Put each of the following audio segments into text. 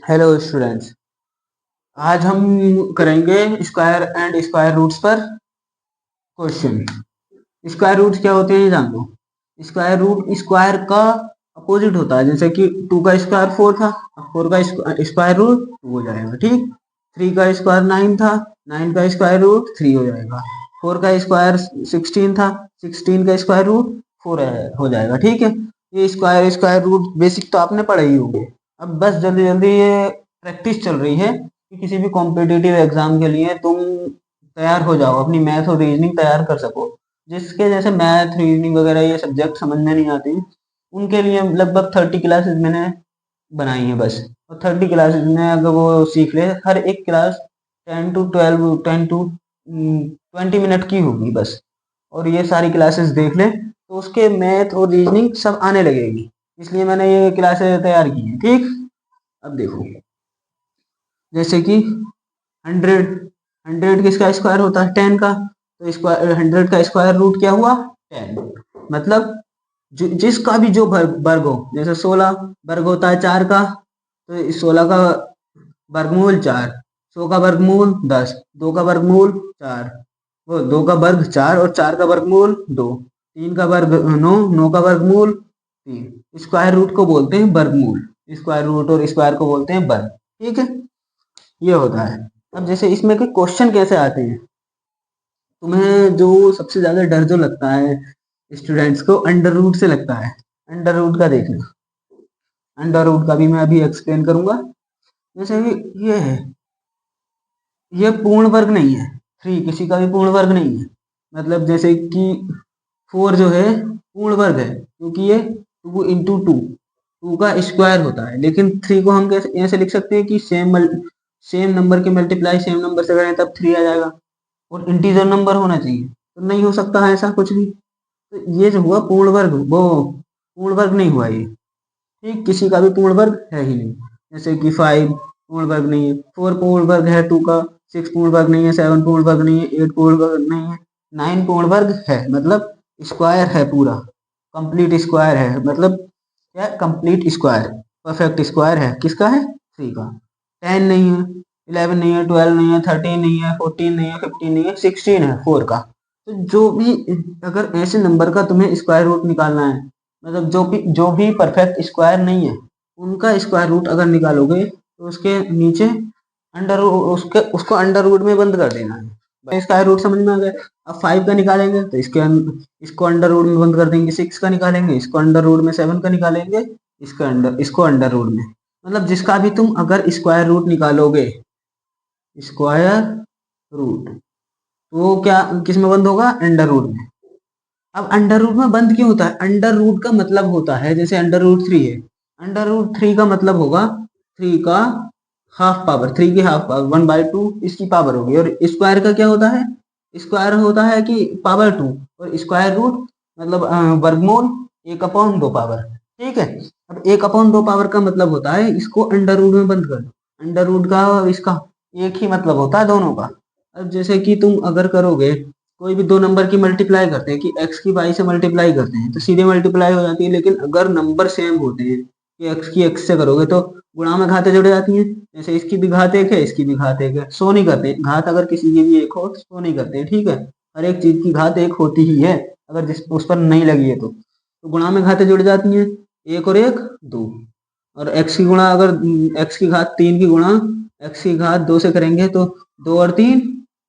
Hello students. आज हम करेंगे स्क्वायर एंड स्क्वायर रूट्स पर क्वेश्चन। स्क्वायर रूट्स क्या होते हैं ये जान लो। स्क्वायर रूट स्क्वायर का अपोजिट होता है, जैसे कि 2 का स्क्वायर 4 था, 4 का स्क्वायर रूट 2 हो जाएगा, ठीक। 3 का स्क्वायर 9 था, 9 का स्क्वायर रूट 3 हो जाएगा। 4 का स्क्वायर 16 था, 16 का स्क्वायर रूट 4 हो जाएगा, ठीक है। ये स्क्वायर स्क्वायर रूट बेसिक तो आपने पढ़े ही होंगे। अब बस जल्दी जल्दी ये प्रैक्टिस चल रही है कि किसी भी कॉम्पिटिटिव एग्जाम के लिए तुम तैयार हो जाओ, अपनी मैथ और रीजनिंग तैयार कर सको। जिसके जैसे मैथ रीजनिंग वगैरह ये सब्जेक्ट समझ में नहीं आती, उनके लिए लगभग 30 क्लासेस मैंने बनाई है बस। और 30 क्लासेस में अगर वो सीख ले, हर एक क्लास 10 to 20 मिनट की होगी बस, और ये सारी क्लासेस देख ले तो उसके मैथ और रीजनिंग सब आने लगेगी। इसलिए मैंने ये क्लासेस तैयार की हैं, ठीक। अब देखो, जैसे कि 100, 100 किसका स्क्वायर होता है? 10 का। तो स्क्वायर 100 का स्क्वायर रूट क्या हुआ? 10। मतलब जिसका भी जो वर्ग हो, जैसे 16 वर्ग होता है 4 का, तो 16 का वर्गमूल 4, 100 का वर्गमूल 10, 2 का वर्गमूल 4, वो 2 का वर्ग 4 और 4 का वर्गमूल 2, 3 का वर्ग 9, 9 का वर्गमूल 3। स्क्वायर रूट को बोलते हैं वर्गमूल, स्क्वायर रूट और स्क्वायर को बोलते हैं वर्ग, ठीक है। ये होता है। अब जैसे इसमें के क्वेश्चन कैसे आते हैं, तुम्हें जो सबसे ज्यादा डर जो लगता है स्टूडेंट्स को, अंडर रूट से लगता है। अंडर रूट का देखना, अंडर रूट का भी मैं अभी एक्सप्लेन करूंगा। जैसे कि ये है, ये पूर्ण वर्ग नहीं है। 3 किसी का भी पूर्ण वर्ग नहीं है। मतलब जैसे कि 4 जो है पूर्ण वर्ग है, क्योंकि ये 2 का स्क्वायर होता है। लेकिन 3 को हम कैसे ऐसे लिख सकते हैं कि सेम नंबर के मल्टीप्लाई सेम नंबर से करें तब 3 आ जाएगा, और इंटीजर नंबर होना चाहिए, तो नहीं हो सकता है ऐसा कुछ भी। तो ये जो हुआ पूर्ण वर्ग, वो पूर्ण वर्ग नहीं हुआ ये, ठीक। किसी का भी पूर्ण वर्ग है ही नहीं। जैसे कि 5 पूर्ण वर्ग नहीं है, 4 पूर्ण वर्ग है 2 का, 6 पूर्ण वर्ग नहीं है, 7 पूर्ण वर्ग नहीं है, 8 पूर्ण वर्ग नहीं है, 9 पूर्ण वर्ग है। मतलब स्क्वायर है पूरा, कंप्लीट स्क्वायर है। मतलब क्या? कंप्लीट स्क्वायर, परफेक्ट स्क्वायर है। किसका है? 3 का। 10 नहीं है, 11 नहीं है, 12 नहीं है, 13 नहीं है, 14 नहीं है, 15 नहीं है, 16 है 4 का। तो जो भी, अगर ऐसे नंबर का तुम्हें स्क्वायर रूट निकालना है, मतलब जो भी परफेक्ट स्क्वायर नहीं है, उनका स्क्वायर रूट अगर निकालोगे तो उसके नीचे अंडर उसके उसको अंडर रूट में बंद कर देना है। स्क्वायर रूट समझ में आ गया। अब 5 का निकालेंगे तो इसको अंडर रूट में बंद कर देंगे। 6 का निकालेंगे, इसको अंडर रूट में। 7 का निकालेंगे, इसको अंडर रूट में। मतलब जिसका भी तुम अगर स्क्वायर रूट निकालोगे, स्क्वायर रूट, तो वो क्या किस में बंद होगा? अंडर रूट में। अब अंडर रूट में बंद क्यों होता है? अंडर रूट का मतलब होता है, जैसे अंडर रूट 3 है, अंडर रूट 3 का मतलब होगा 3 का हाफ पावर, 3 की हाफ पावर 1/2 इसकी पावर होगी। और स्क्वायर का क्या होता है? स्क्वायर होता है कि पावर 2, और स्क्वायर रूट मतलब वर्गमूल 1/2 पावर, ठीक है। अब 1/2 पावर का मतलब होता है इसको अंडर रूट में बंद कर दो। अंडर रूट का और इसका एक ही मतलब होता है दोनों का। अब जैसे कि तुम अगर करोगे, कोई भी दो नंबर की मल्टीप्लाई करते हैं, कि x की y से मल्टीप्लाई करते हैं तो सीधे मल्टीप्लाई हो जाती है। लेकिन अगर नंबर सेम होते हैं, कि x की x से करोगे तो गुणा में घातें जुड़ जाती हैं। जैसे इसकी भी घात एक है, इसकी भी घात एक है, सो नहीं करते घात। अगर किसी की भी एक हो तो सो नहीं करते, ठीक है। हर एक चीज की घात एक होती ही है, अगर जिस उस पर नहीं लगी है तो गुणा में घातें जुड़ जाती हैं। एक और एक 2। और x की गुणा, अगर x की घात 3 की गुणा x की घात 2 से करेंगे तो 2 और 3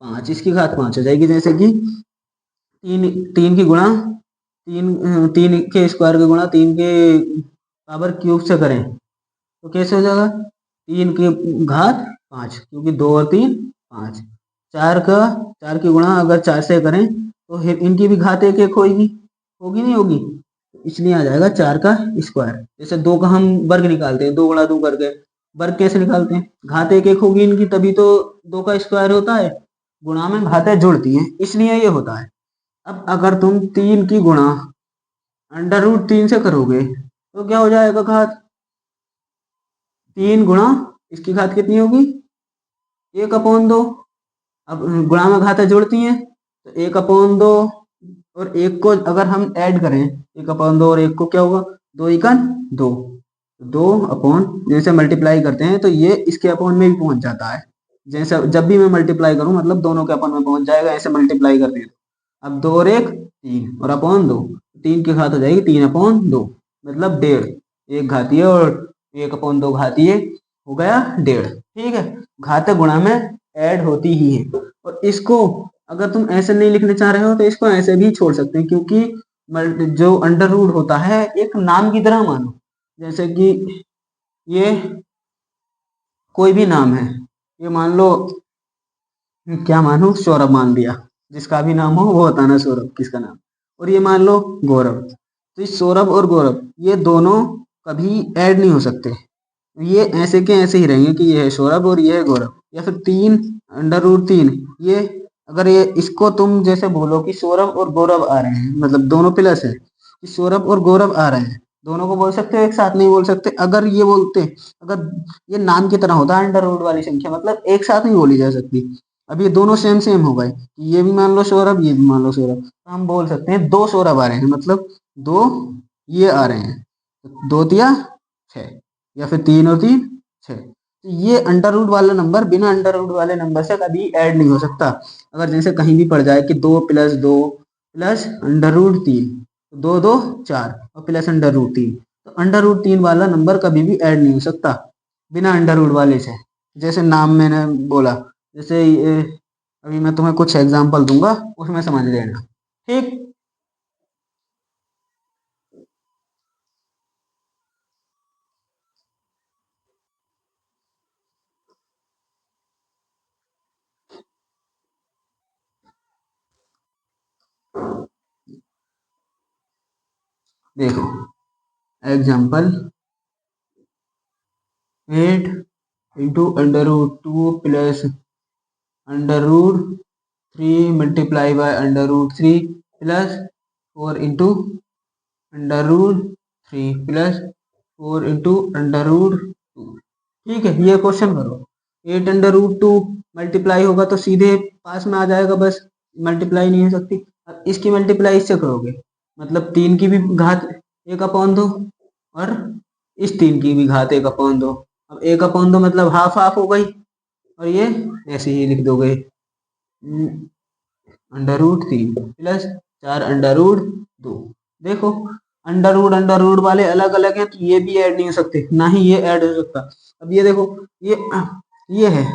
5, इसकी घात 5 हो जाएगी। जैसे कि 3 की गुणा 3 के स्क्वायर की गुणा 3 के पावर क्यूब से करें तो कैसे हो जाएगा? 3 की घात 5, क्योंकि 2 और 3 5। 4 की गुणा अगर 4 से करें तो इनकी भी घात एक एक होगी, होगी नहीं होगी? इसलिए आ जाएगा 4 का स्क्वायर। जैसे 2 का हम वर्ग निकालते हैं, 2 गुणा 2 करके। वर्ग कैसे निकालते हैं? घात एक एक होगी इनकी, तभी तो 2 का स्क्वायर होता है। गुणा में घातें जुड़ती हैं, इसलिए ये होता है। अब अगर तुम 3 की गुणा अंडर रूट 3 से करोगे तो क्या हो जाएगा? घात 3 गुणा इसकी घात कितनी होगी? 1/2। अब गुणा में घातें जुड़ती हैं तो 1/2, और एक को अगर हम ऐड करें, 1/2 और एक को क्या होगा? 2 एकन 2, दो अपॉन, जैसे मल्टीप्लाई करते हैं तो ये इसके अपॉन में भी पहुंच जाता है। जैसे जब भी मैं मल्टीप्लाई करूं मतलब दोनों के अपॉन में पहुंच जाएगा, ऐसे मल्टीप्लाई करते हैं। अब दो और एक तीन और अपॉन दो, तीन की घात हो जाएगी तीन अपॉन दो, मतलब डेढ़। एक घातीय और एक अपॉन दो घातीय हो गया डेढ़। ठीक है, घात गुणा में ऐड होती ही है। और इसको अगर तुम ऐसे नहीं लिखने चाह रहे हो तो इसको ऐसे भी छोड़ सकते हैं, क्योंकि जो अंडर रूट होता है एक नाम की तरह मानो। जैसे कि ये कोई भी नाम है, ये मान लो, क्या मानो, सौरभ मान लिया। जिसका भी नाम हो वो बताना सौरभ किसका नाम। और ये मान लो गौरव, तो इस सौरभ और गौरव ये दोनों कभी ऐड नहीं हो सकते। ये ऐसे के ऐसे ही रहेंगे कि ये है सौरभ और ये है गौरव। या फिर तीन अंडर रूट तीन, ये अगर ये इसको तुम जैसे बोलो कि सौरभ और गौरव आ रहे हैं, मतलब दोनों प्लस है कि सौरभ और गौरव आ रहे हैं, दोनों को बोल सकते हो, एक साथ नहीं बोल सकते। अगर ये बोलते, अगर ये नाम की तरह होता है अंडर रूट वाली संख्या, मतलब एक साथ नहीं बोली जा सकती। अब ये दोनों सेम सेम हो गए, ये भी मान लो सौरभ ये भी मान लो सौरभ, तो हम बोल सकते हैं दो सौरभ आ रहे हैं, मतलब दो ये आ रहे हैं, तो दो तिया छः, या फिर तीन और तीन छः। तो ये अंडर रूट वाला नंबर बिना अंडर रूट वाले नंबर से कभी ऐड नहीं हो सकता। अगर जैसे कहीं भी पड़ जाए कि दो प्लस अंडर रूट तीन, तो दो दो चार और प्लस अंडर रूट तीन, तो अंडर रूट तीन वाला नंबर कभी भी ऐड नहीं हो सकता बिना अंडर रूट वाले से। जैसे नाम मैंने बोला, जैसे अभी मैं तुम्हें कुछ एग्जांपल दूंगा उसमें समझ लेना। ठीक, देखो example, 8 into under root two plus under root three multiply by under root three plus four into under root three plus four into under root two. ठीक है, ये क्वेश्चन करो। 8 अंडर रूट टू मल्टीप्लाई होगा तो सीधे पास में आ जाएगा, बस मल्टीप्लाई नहीं हो सकती। अब इसकी मल्टीप्लाई इससे करोगे, मतलब तीन की भी घात एक अपॉन दो, और इस तीन की भी घात एक अपॉन दो। अब एक अपॉन दो मतलब हाफ हाफ हो गई, और ये ऐसे ही लिख दोगे, अंडर रूट तीन प्लस चार अंडर रूट दो। देखो अंडर रूट वाले अलग अलग हैं, तो ये भी ऐड नहीं हो सकते, ना ही ये ऐड हो सकता। अब ये देखो, ये ये है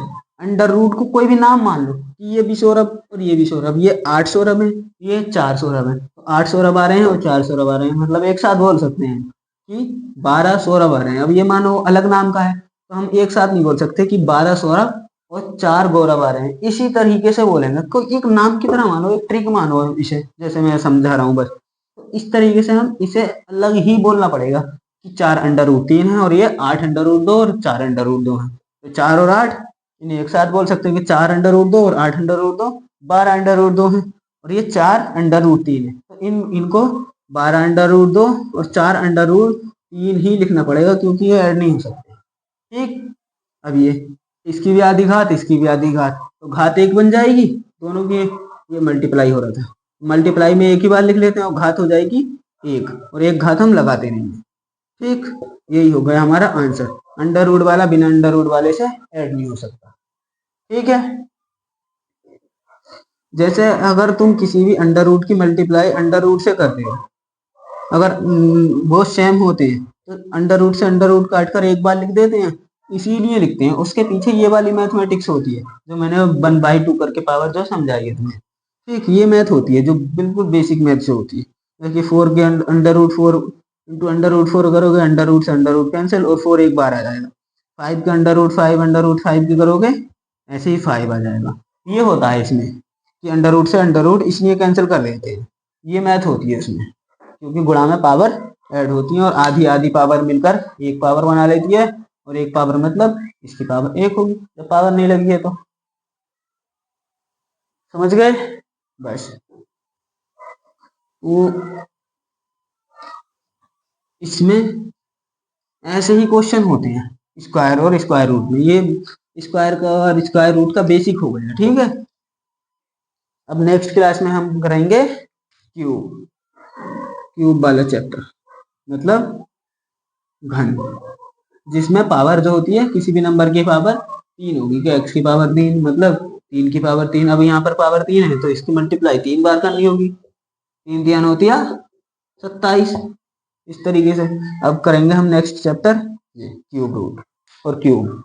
अंडर रूट को कोई भी नाम मान लो कि ये भी सौरभ और ये भी सौरभ, ये आठ सौरभ है, ये चार सौरभ है, तो आठ सौरभ आ रहे हैं और चार सौरभ आ रहे हैं, मतलब एक साथ बोल सकते हैं कि 12 सौरभ आ रहे हैं। अब ये मानो अलग नाम का है, तो हम एक साथ नहीं बोल सकते कि 12 सौरभ और चार गौरव आ रहे हैं, इसी तरीके से बोलेंगे। कोई एक नाम की तरह मानो, एक ट्रिक मानो इसे, जैसे मैं समझा रहा हूँ बस। तो इस तरीके से हम इसे अलग ही बोलना पड़ेगा कि चार अंडर रूट तीन है और ये आठ अंडर रूट दो और चार अंडर रूट दो है। तो चार और आठ इन्हें एक साथ बोल सकते हैं कि चार अंडर रूट दो और आठ अंडर रूट दो, 12 अंडर रूट दो है। और ये चार अंडर रूट तीन है, तो इनको 12 अंडर रूट दो और चार अंडर रूट तीन ही लिखना पड़ेगा, क्योंकि ये ऐड नहीं हो सकते। ठीक, अब ये इसकी भी आधी घात इसकी भी आधी घात, तो घात एक बन जाएगी दोनों की। ये मल्टीप्लाई हो रहा था, मल्टीप्लाई में एक ही बार लिख लेते हैं और घात हो जाएगी एक, और एक घात हम लगाते नहीं हैं। ठीक, यही हो गया हमारा आंसर। अंडर रूट वाला बिना अंडर रूट वाले से ऐड नहीं हो सकता। ठीक है, जैसे अगर तुम किसी भी अंडर रूट की मल्टीप्लाई अंडर रूट से करते हो, अगर वो सेम होते हैं तो अंडर रूट से अंडर रूट काट कर एक बार लिख देते हैं, इसीलिए लिखते हैं। उसके पीछे ये वाली मैथमेटिक्स होती है जो मैंने 1/2 करके पावर जो समझाई है तुम्हें। ठीक, ये मैथ होती है जो बिल्कुल बेसिक मैथ से होती है। जैसे फोर के under root four into under root four करोगे, अंडर रूट से अंडर रूट कैंसिल और फोर एक बार आ जाएगा। फाइव के अंडर रूट फाइव की करोगे, ऐसे ही फाइव आ जाएगा। ये होता है इसमें कि अंडर रूट से अंडर रूट इसलिए कैंसिल कर देते हैं, ये मैथ होती है इसमें। क्योंकि गुणा में पावर ऐड होती है और आधी आधी पावर मिलकर एक पावर बना लेती है, और एक पावर मतलब इसकी पावर एक होगी जब पावर नहीं लगी है तो। समझ गए, बस। वो इसमें ऐसे ही क्वेश्चन होते हैं स्क्वायर और स्क्वायर रूट में। ये स्क्वायर का और स्क्वायर रूट का बेसिक हो गया। ठीक है, अब नेक्स्ट क्लास में हम करेंगे क्यूब, क्यूब वाला चैप्टर, मतलब घन, जिसमें पावर जो होती है किसी भी नंबर की पावर 3 होगी, कि x की पावर 3 मतलब 3 की पावर 3, अब यहाँ पर पावर 3 है तो इसकी मल्टीप्लाई 3 बार करनी होगी, 3 3 होती है 27। इस तरीके से अब करेंगे हम नेक्स्ट चैप्टर क्यूब रूट और क्यूब।